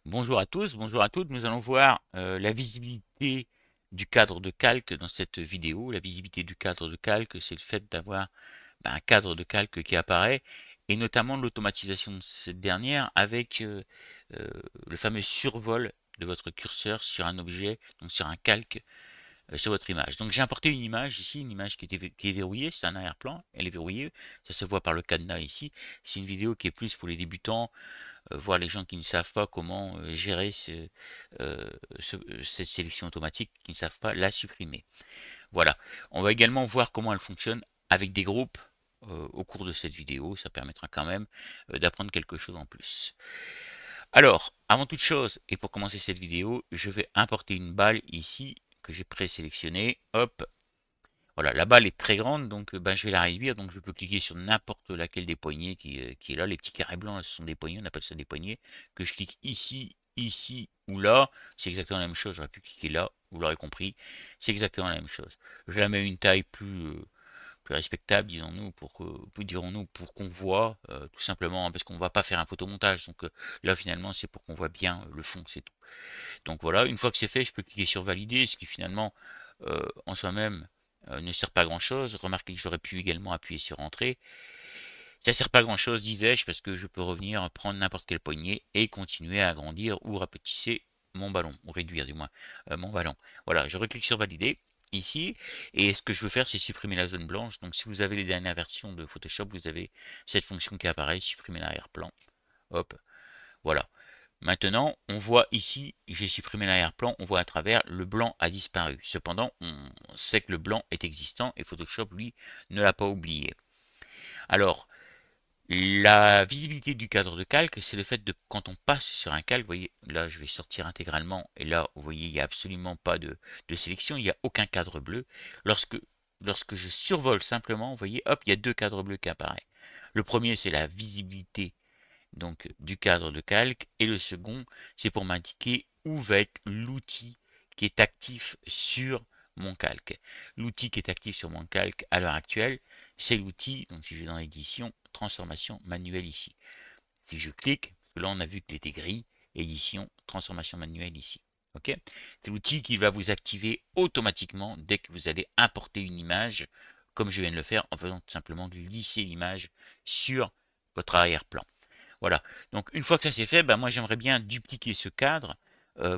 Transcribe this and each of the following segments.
Bonjour à tous, bonjour à toutes. Nous allons voir la visibilité du cadre de calque dans cette vidéo. La visibilité du cadre de calque, c'est le fait d'avoir un cadre de calque qui apparaît et notamment l'automatisation de cette dernière avec euh, le fameux survol de votre curseur sur un objet, donc sur un calque, sur votre image. Donc j'ai importé une image ici, une image qui est verrouillée, c'est un arrière-plan, elle est verrouillée, ça se voit par le cadenas ici. C'est une vidéo qui est plus pour les débutants, voir les gens qui ne savent pas comment gérer euh, cette sélection automatique, qui ne savent pas la supprimer. Voilà. On va également voir comment elle fonctionne avec des groupes au cours de cette vidéo. Ça permettra quand même d'apprendre quelque chose en plus. Alors, avant toute chose, et pour commencer cette vidéo, je vais importer une balle ici que j'ai présélectionnée. Hop, voilà, la balle est très grande, donc je vais la réduire. Donc je peux cliquer sur n'importe laquelle des poignées qui est là. Les petits carrés blancs, là, ce sont des poignées, on appelle ça des poignées. Que je clique ici, ici ou là, c'est exactement la même chose. J'aurais pu cliquer là, vous l'aurez compris, c'est exactement la même chose. Je la mets à une taille plus respectable, disons-nous, dirons-nous, pour qu'on voit, tout simplement, hein, parce qu'on va pas faire un photomontage. Donc là, finalement, c'est pour qu'on voit bien le fond, c'est tout. Donc voilà, une fois que c'est fait, je peux cliquer sur valider, ce qui finalement, en soi-même, ne sert pas à grand chose. Remarquez que j'aurais pu également appuyer sur entrée. Ça sert pas à grand chose, disais-je, parce que je peux revenir prendre n'importe quelle poignée et continuer à agrandir ou rapetisser mon ballon, ou réduire du moins mon ballon. Voilà, je reclique sur valider ici, et ce que je veux faire, c'est supprimer la zone blanche. Donc si vous avez les dernières versions de Photoshop, vous avez cette fonction qui apparaît, supprimer l'arrière-plan. Hop, voilà. Maintenant, on voit ici, j'ai supprimé l'arrière-plan, on voit à travers, le blanc a disparu. Cependant, on sait que le blanc est existant et Photoshop, lui, ne l'a pas oublié. Alors, la visibilité du cadre de calque, c'est le fait de, quand on passe sur un calque, vous voyez, là, je vais sortir intégralement, et là, vous voyez, il n'y a absolument pas de sélection, il n'y a aucun cadre bleu. Lorsque, lorsque je survole simplement, vous voyez, hop, il y a deux cadres bleus qui apparaissent. Le premier, c'est la visibilité donc du cadre de calque, et le second, c'est pour m'indiquer où va être l'outil qui est actif sur mon calque. L'outil qui est actif sur mon calque à l'heure actuelle, c'est l'outil, donc si je vais dans l'édition, transformation manuelle ici. Si je clique, parce que là on a vu qu'il était gris, édition, transformation manuelle ici. Ok, c'est l'outil qui va vous activer automatiquement dès que vous allez importer une image, comme je viens de le faire en faisant tout simplement glisser l'image sur votre arrière-plan. Voilà. Donc une fois que ça c'est fait, moi j'aimerais bien dupliquer ce cadre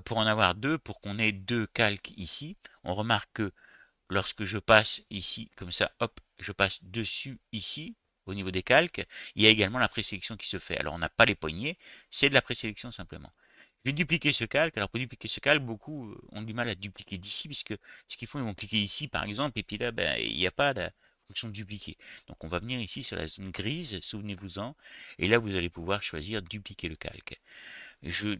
pour en avoir deux, pour qu'on ait deux calques ici. On remarque que lorsque je passe ici, comme ça, hop, je passe dessus ici, au niveau des calques, il y a également la présélection qui se fait. Alors on n'a pas les poignées, c'est de la présélection simplement. Je vais dupliquer ce calque. Alors pour dupliquer ce calque, beaucoup ont du mal à dupliquer d'ici, puisque ce qu'ils font, ils vont cliquer ici par exemple, et puis là, il n'y a pas la fonction de dupliquer. Donc on va venir ici sur la zone grise, souvenez-vous-en, et là vous allez pouvoir choisir dupliquer le calque. Je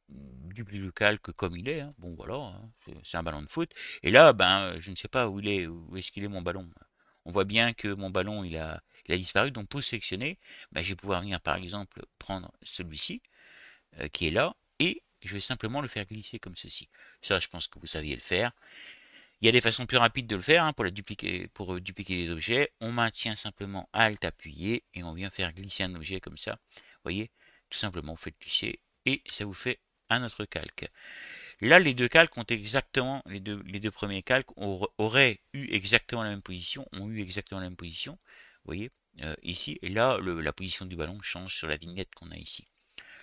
duplie le calque comme il est, hein. Bon voilà, hein, c'est un ballon de foot. Et là, je ne sais pas où il est, où est-ce qu'il est mon ballon. On voit bien que mon ballon il a disparu. Donc pour sélectionner, je vais pouvoir venir par exemple prendre celui-ci qui est là et je vais simplement le faire glisser comme ceci. Ça, je pense que vous saviez le faire. Il y a des façons plus rapides de le faire pour dupliquer les objets. On maintient simplement Alt appuyé et on vient faire glisser un objet comme ça. Vous voyez, tout simplement, vous faites glisser et ça vous fait un autre calque. Là, les deux calques ont exactement, les deux premiers calques auraient eu exactement la même position, ont eu exactement la même position. Vous voyez, ici. Et là, la position du ballon change sur la vignette qu'on a ici.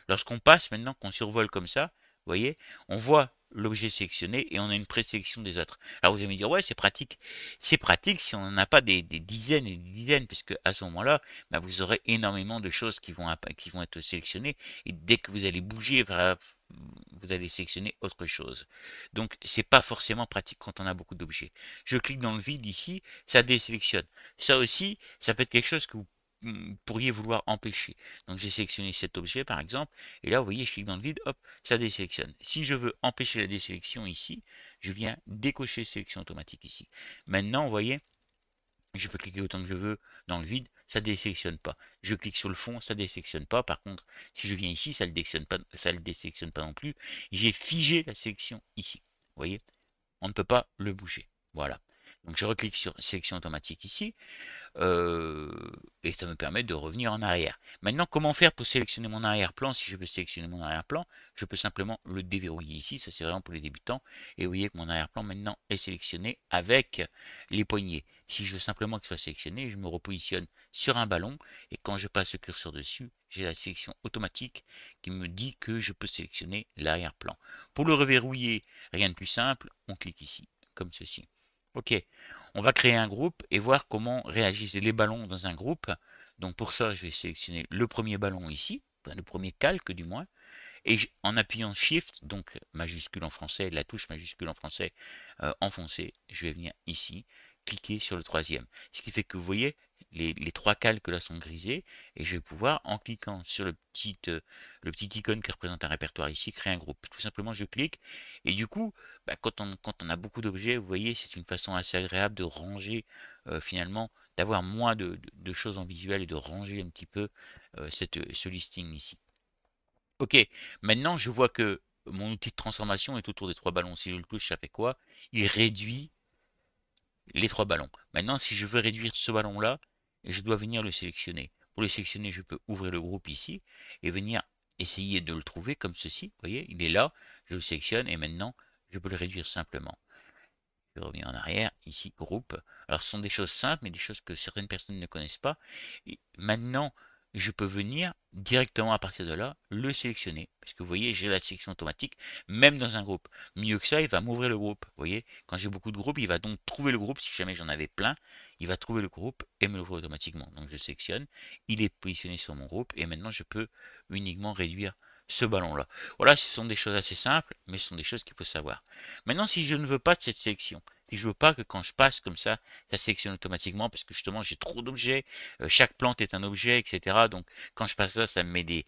Lorsqu'on passe maintenant, qu'on survole comme ça, vous voyez, on voit l'objet sélectionné et on a une présélection des autres. Alors vous allez me dire, ouais, c'est pratique. C'est pratique si on n'en a pas des dizaines et des dizaines, puisque à ce moment-là, vous aurez énormément de choses qui vont être sélectionnées. Et dès que vous allez bouger, vous allez sélectionner autre chose. Donc, c'est pas forcément pratique quand on a beaucoup d'objets. Je clique dans le vide ici, ça désélectionne. Ça aussi, ça peut être quelque chose que vous pourriez vouloir empêcher. Donc j'ai sélectionné cet objet par exemple, et là vous voyez, je clique dans le vide, hop, ça désélectionne. Si je veux empêcher la désélection ici, je viens décocher sélection automatique ici. Maintenant, vous voyez, je peux cliquer autant que je veux dans le vide, ça ne désélectionne pas. Je clique sur le fond, ça ne désélectionne pas. Par contre, si je viens ici, ça ne le désélectionne pas non plus. J'ai figé la sélection ici. Vous voyez, on ne peut pas le bouger. Voilà. Donc je reclique sur sélection automatique ici. Et ça me permet de revenir en arrière. Maintenant, comment faire pour sélectionner mon arrière-plan? Si je veux sélectionner mon arrière-plan, je peux simplement le déverrouiller ici. Ça, c'est vraiment pour les débutants. Et vous voyez que mon arrière-plan maintenant est sélectionné avec les poignées. Si je veux simplement qu'il soit sélectionné, je me repositionne sur un ballon. Et quand je passe le curseur dessus, j'ai la sélection automatique qui me dit que je peux sélectionner l'arrière-plan. Pour le reverrouiller, rien de plus simple, on clique ici, comme ceci. Ok, on va créer un groupe et voir comment réagissent les ballons dans un groupe. Donc pour ça, je vais sélectionner le premier ballon ici, enfin, le premier calque du moins, et en appuyant Shift, donc majuscule en français, la touche majuscule en français enfoncée, je vais venir ici, cliquer sur le troisième. Ce qui fait que vous voyez, les trois calques là sont grisés, et je vais pouvoir, en cliquant sur le petit icône qui représente un répertoire ici, créer un groupe. Tout simplement, je clique, et du coup, bah, quand on a beaucoup d'objets, vous voyez, c'est une façon assez agréable de ranger finalement, d'avoir moins de choses en visuel et de ranger un petit peu ce listing ici. Ok, maintenant je vois que mon outil de transformation est autour des trois ballons. Si je le touche, ça fait quoi? Il réduit les trois ballons. Maintenant, si je veux réduire ce ballon-là, je dois venir le sélectionner. Pour le sélectionner, je peux ouvrir le groupe ici et venir essayer de le trouver comme ceci. Vous voyez, il est là, je le sélectionne et maintenant, je peux le réduire simplement. Je reviens en arrière, ici, groupe. Alors, ce sont des choses simples, mais des choses que certaines personnes ne connaissent pas. Et maintenant, je peux venir directement à partir de là, le sélectionner. Parce que vous voyez, j'ai la sélection automatique, même dans un groupe. Mieux que ça, il va m'ouvrir le groupe. Vous voyez, quand j'ai beaucoup de groupes, il va donc trouver le groupe. Si jamais j'en avais plein, il va trouver le groupe et me l'ouvrir automatiquement. Donc, je sélectionne. Il est positionné sur mon groupe. Et maintenant, je peux uniquement réduire ce ballon-là. Voilà, ce sont des choses assez simples, mais ce sont des choses qu'il faut savoir. Maintenant, si je ne veux pas de cette sélection, si je veux pas que quand je passe comme ça sélectionne automatiquement parce que justement j'ai trop d'objets, chaque plante est un objet, etc. Donc quand je passe ça me met des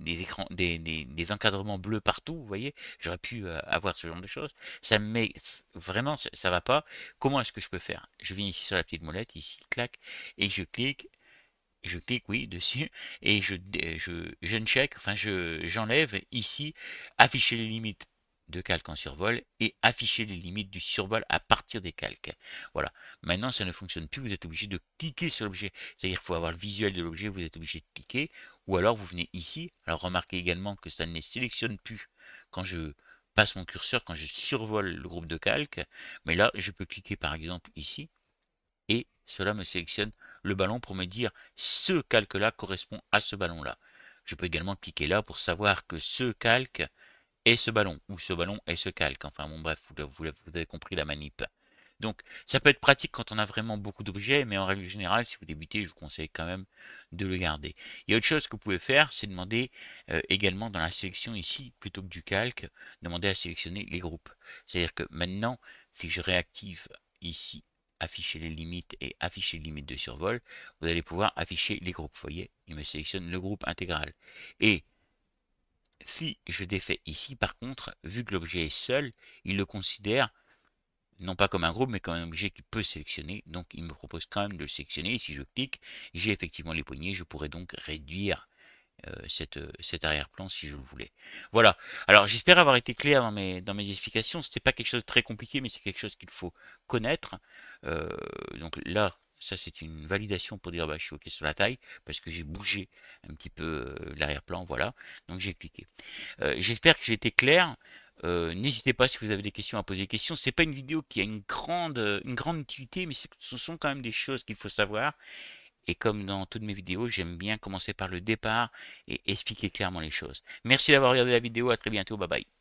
écrans, des encadrements bleus partout, vous voyez, j'aurais pu avoir ce genre de choses. Ça me met vraiment, ça va pas. Comment est-ce que je peux faire? Je viens ici sur la petite molette, ici, clac, et je clique oui dessus et je uncheck, enfin j'enlève ici afficher les limites de calque en survol et afficher les limites du survol à partir des calques. Voilà. Maintenant, ça ne fonctionne plus. Vous êtes obligé de cliquer sur l'objet. C'est-à-dire qu'il faut avoir le visuel de l'objet. Vous êtes obligé de cliquer. Ou alors, vous venez ici. Alors, remarquez également que ça ne les sélectionne plus quand je passe mon curseur, quand je survole le groupe de calques. Mais là, je peux cliquer par exemple ici et cela me sélectionne le ballon pour me dire ce calque-là correspond à ce ballon-là. Je peux également cliquer là pour savoir que ce calque est ce ballon, ou ce ballon est ce calque. Enfin bon bref, vous avez compris la manip. Donc ça peut être pratique quand on a vraiment beaucoup d'objets, mais en règle générale, si vous débutez, je vous conseille quand même de le garder. Il y a autre chose que vous pouvez faire, c'est demander également dans la sélection ici, plutôt que du calque, demander à sélectionner les groupes. C'est-à-dire que maintenant, si je réactive ici afficher les limites et afficher les limites de survol, vous allez pouvoir afficher les groupes. Vous voyez, il me sélectionne le groupe intégral. Et si je défais ici, par contre, vu que l'objet est seul, il le considère non pas comme un groupe, mais comme un objet qu'il peut sélectionner. Donc il me propose quand même de le sélectionner. Et si je clique, j'ai effectivement les poignées. Je pourrais donc réduire cet arrière-plan si je le voulais. Voilà. Alors j'espère avoir été clair dans mes explications. C'était pas quelque chose de très compliqué, mais c'est quelque chose qu'il faut connaître. Euh, donc là, ça c'est une validation pour dire bah, je suis OK sur la taille parce que j'ai bougé un petit peu l'arrière-plan. Voilà. Donc j'ai cliqué. J'espère que j'ai été clair. N'hésitez pas si vous avez des questions à poser des questions. C'est pas une vidéo qui a une grande utilité, mais ce sont quand même des choses qu'il faut savoir. Et comme dans toutes mes vidéos, j'aime bien commencer par le départ et expliquer clairement les choses. Merci d'avoir regardé la vidéo. À très bientôt. Bye bye.